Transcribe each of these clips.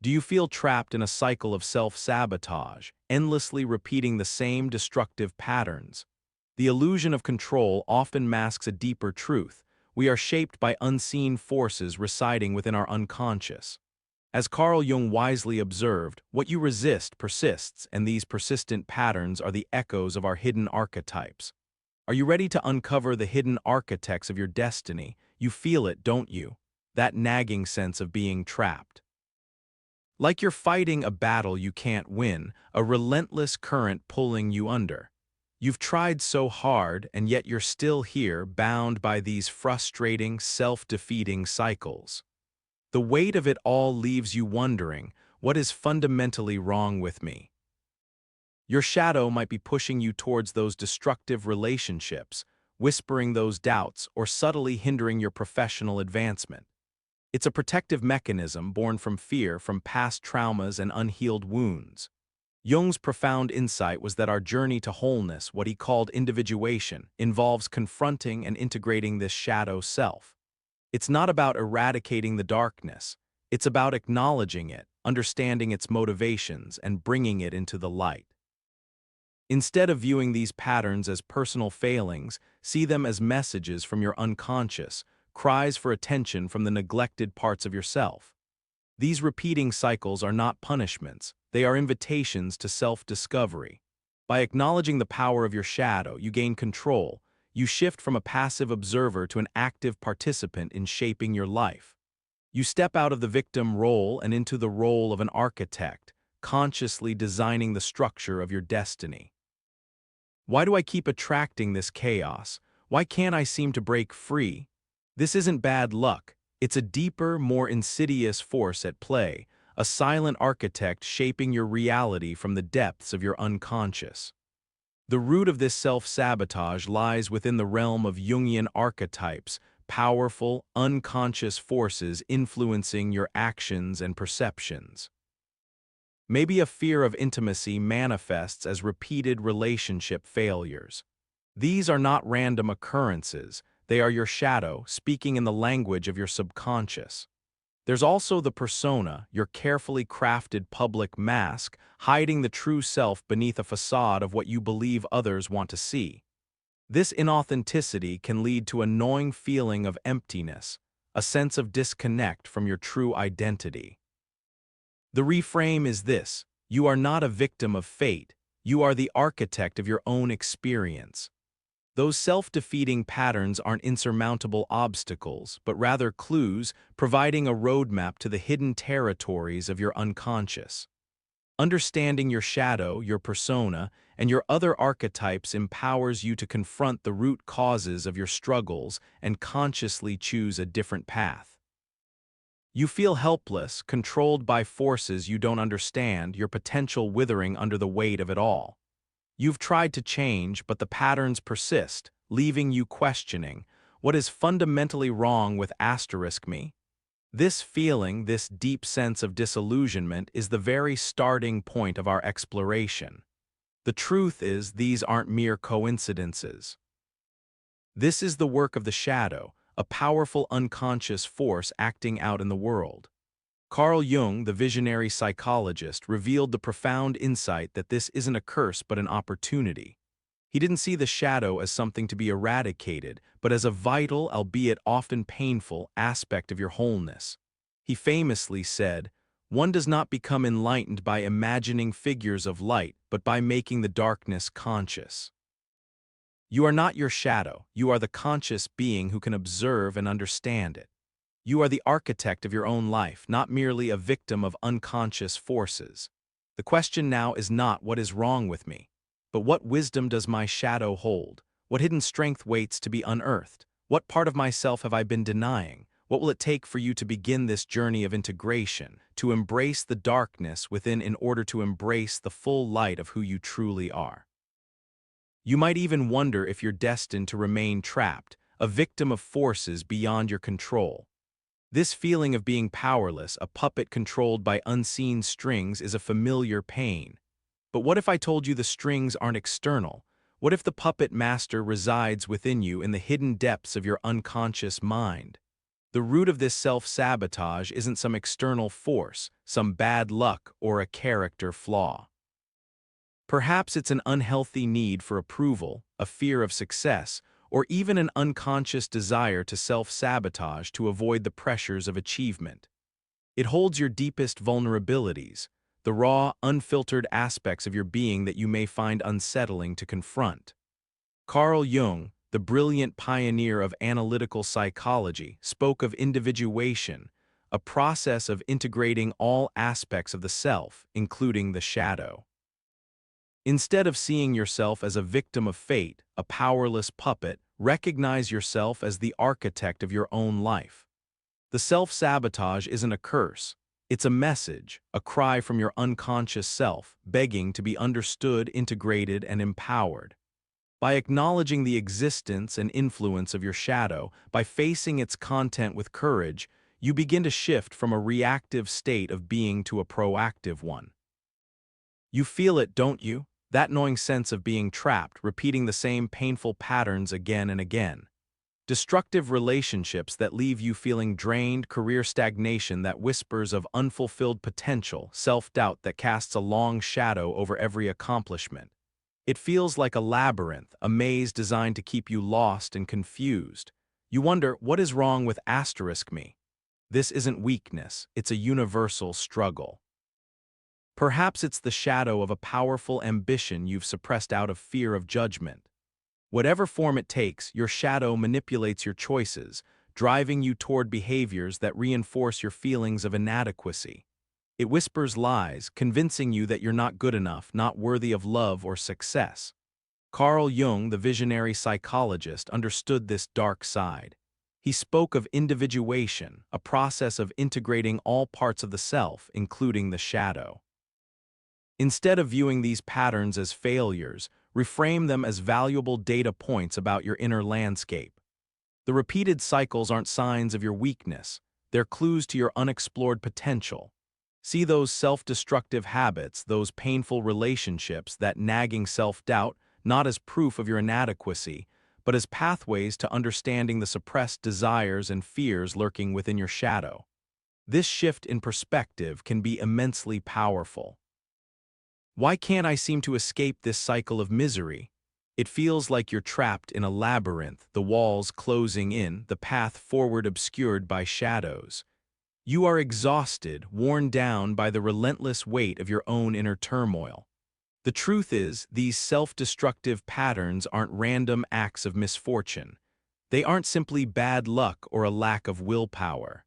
Do you feel trapped in a cycle of self-sabotage, endlessly repeating the same destructive patterns? The illusion of control often masks a deeper truth. We are shaped by unseen forces residing within our unconscious. As Carl Jung wisely observed, what you resist persists, and these persistent patterns are the echoes of our hidden archetypes. Are you ready to uncover the hidden architects of your destiny? You feel it, don't you? That nagging sense of being trapped. Like you're fighting a battle you can't win, a relentless current pulling you under. You've tried so hard, and yet you're still here, bound by these frustrating, self-defeating cycles. The weight of it all leaves you wondering, what is fundamentally wrong with me? Your shadow might be pushing you towards those destructive relationships, whispering those doubts, or subtly hindering your professional advancement. It's a protective mechanism born from fear from past traumas and unhealed wounds. Jung's profound insight was that our journey to wholeness, what he called individuation, involves confronting and integrating this shadow self. It's not about eradicating the darkness. It's about acknowledging it, understanding its motivations, and bringing it into the light. Instead of viewing these patterns as personal failings, see them as messages from your unconscious, cries for attention from the neglected parts of yourself. These repeating cycles are not punishments, they are invitations to self-discovery. By acknowledging the power of your shadow, you gain control. You shift from a passive observer to an active participant in shaping your life. You step out of the victim role and into the role of an architect, consciously designing the structure of your destiny. Why do I keep attracting this chaos? Why can't I seem to break free? This isn't bad luck. It's a deeper, more insidious force at play, a silent architect shaping your reality from the depths of your unconscious. The root of this self-sabotage lies within the realm of Jungian archetypes, powerful, unconscious forces influencing your actions and perceptions. Maybe a fear of intimacy manifests as repeated relationship failures. These are not random occurrences, they are your shadow speaking in the language of your subconscious. There's also the persona, your carefully crafted public mask, hiding the true self beneath a facade of what you believe others want to see. This inauthenticity can lead to a gnawing feeling of emptiness, a sense of disconnect from your true identity. The reframe is this: you are not a victim of fate, you are the architect of your own experience. Those self-defeating patterns aren't insurmountable obstacles, but rather clues providing a roadmap to the hidden territories of your unconscious. Understanding your shadow, your persona, and your other archetypes empowers you to confront the root causes of your struggles and consciously choose a different path. You feel helpless, controlled by forces you don't understand, your potential withering under the weight of it all. You've tried to change, but the patterns persist, leaving you questioning, what is fundamentally wrong with me? This feeling, this deep sense of disillusionment, is the very starting point of our exploration. The truth is, these aren't mere coincidences. This is the work of the shadow, a powerful unconscious force acting out in the world. Carl Jung, the visionary psychologist, revealed the profound insight that this isn't a curse but an opportunity. He didn't see the shadow as something to be eradicated, but as a vital, albeit often painful, aspect of your wholeness. He famously said, "One does not become enlightened by imagining figures of light, but by making the darkness conscious." You are not your shadow, you are the conscious being who can observe and understand it. You are the architect of your own life, not merely a victim of unconscious forces. The question now is not what is wrong with me, but what wisdom does my shadow hold? What hidden strength waits to be unearthed? What part of myself have I been denying? What will it take for you to begin this journey of integration, to embrace the darkness within in order to embrace the full light of who you truly are? You might even wonder if you're destined to remain trapped, a victim of forces beyond your control. This feeling of being powerless, a puppet controlled by unseen strings, is a familiar pain. But what if I told you the strings aren't external? What if the puppet master resides within you in the hidden depths of your unconscious mind? The root of this self-sabotage isn't some external force, some bad luck, or a character flaw. Perhaps it's an unhealthy need for approval, a fear of success, or even an unconscious desire to self-sabotage to avoid the pressures of achievement. It holds your deepest vulnerabilities, the raw, unfiltered aspects of your being that you may find unsettling to confront. Carl Jung, the brilliant pioneer of analytical psychology, spoke of individuation, a process of integrating all aspects of the self, including the shadow. Instead of seeing yourself as a victim of fate, a powerless puppet, recognize yourself as the architect of your own life. The self-sabotage isn't a curse. It's a message, a cry from your unconscious self, begging to be understood, integrated, and empowered. By acknowledging the existence and influence of your shadow, by facing its content with courage, you begin to shift from a reactive state of being to a proactive one. You feel it, don't you? That gnawing sense of being trapped, repeating the same painful patterns again and again. Destructive relationships that leave you feeling drained, career stagnation that whispers of unfulfilled potential, self-doubt that casts a long shadow over every accomplishment. It feels like a labyrinth, a maze designed to keep you lost and confused. You wonder, what is wrong with me? This isn't weakness, it's a universal struggle. Perhaps it's the shadow of a powerful ambition you've suppressed out of fear of judgment. Whatever form it takes, your shadow manipulates your choices, driving you toward behaviors that reinforce your feelings of inadequacy. It whispers lies, convincing you that you're not good enough, not worthy of love or success. Carl Jung, the visionary psychologist, understood this dark side. He spoke of individuation, a process of integrating all parts of the self, including the shadow. Instead of viewing these patterns as failures, reframe them as valuable data points about your inner landscape. The repeated cycles aren't signs of your weakness, they're clues to your unexplored potential. See those self-destructive habits, those painful relationships, that nagging self-doubt, not as proof of your inadequacy, but as pathways to understanding the suppressed desires and fears lurking within your shadow. This shift in perspective can be immensely powerful. Why can't I seem to escape this cycle of misery? It feels like you're trapped in a labyrinth, the walls closing in, the path forward obscured by shadows. You are exhausted, worn down by the relentless weight of your own inner turmoil. The truth is, these self-destructive patterns aren't random acts of misfortune. They aren't simply bad luck or a lack of willpower.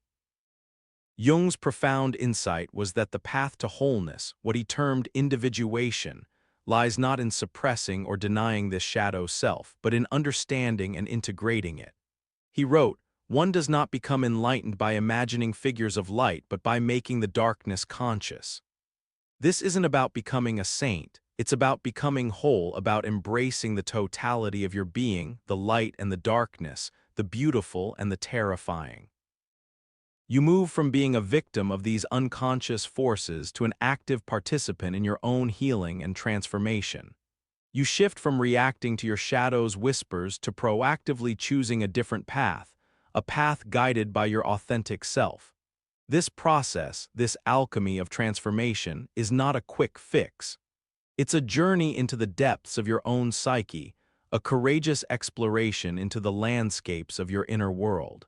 Jung's profound insight was that the path to wholeness, what he termed individuation, lies not in suppressing or denying this shadow self, but in understanding and integrating it. He wrote, "One does not become enlightened by imagining figures of light, but by making the darkness conscious." This isn't about becoming a saint, it's about becoming whole, about embracing the totality of your being, the light and the darkness, the beautiful and the terrifying. You move from being a victim of these unconscious forces to an active participant in your own healing and transformation. You shift from reacting to your shadow's whispers to proactively choosing a different path, a path guided by your authentic self. This process, this alchemy of transformation, is not a quick fix. It's a journey into the depths of your own psyche, a courageous exploration into the landscapes of your inner world.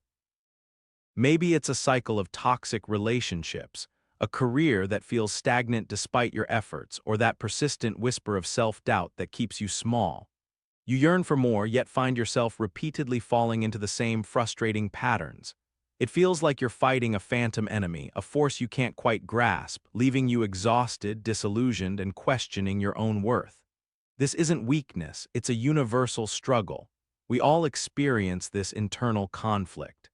Maybe it's a cycle of toxic relationships, a career that feels stagnant despite your efforts, or that persistent whisper of self-doubt that keeps you small. You yearn for more, yet find yourself repeatedly falling into the same frustrating patterns. It feels like you're fighting a phantom enemy, a force you can't quite grasp, leaving you exhausted, disillusioned, and questioning your own worth. This isn't weakness, it's a universal struggle. We all experience this internal conflict.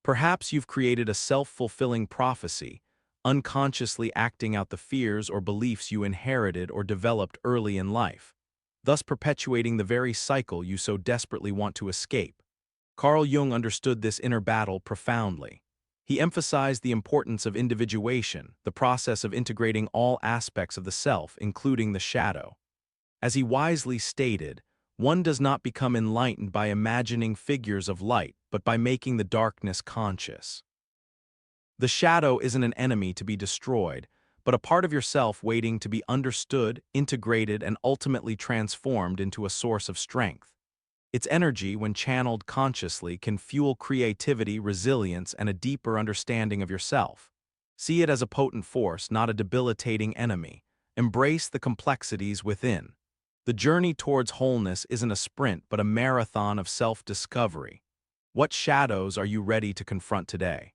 Perhaps you've created a self-fulfilling prophecy, unconsciously acting out the fears or beliefs you inherited or developed early in life, thus perpetuating the very cycle you so desperately want to escape. Carl Jung understood this inner battle profoundly. He emphasized the importance of individuation, the process of integrating all aspects of the self, including the shadow. As he wisely stated, One does not become enlightened by imagining figures of light, but by making the darkness conscious. The shadow isn't an enemy to be destroyed, but a part of yourself waiting to be understood, integrated, and ultimately transformed into a source of strength. Its energy, when channeled consciously, can fuel creativity, resilience, and a deeper understanding of yourself. See it as a potent force, not a debilitating enemy. Embrace the complexities within. The journey towards wholeness isn't a sprint, but a marathon of self-discovery. What shadows are you ready to confront today?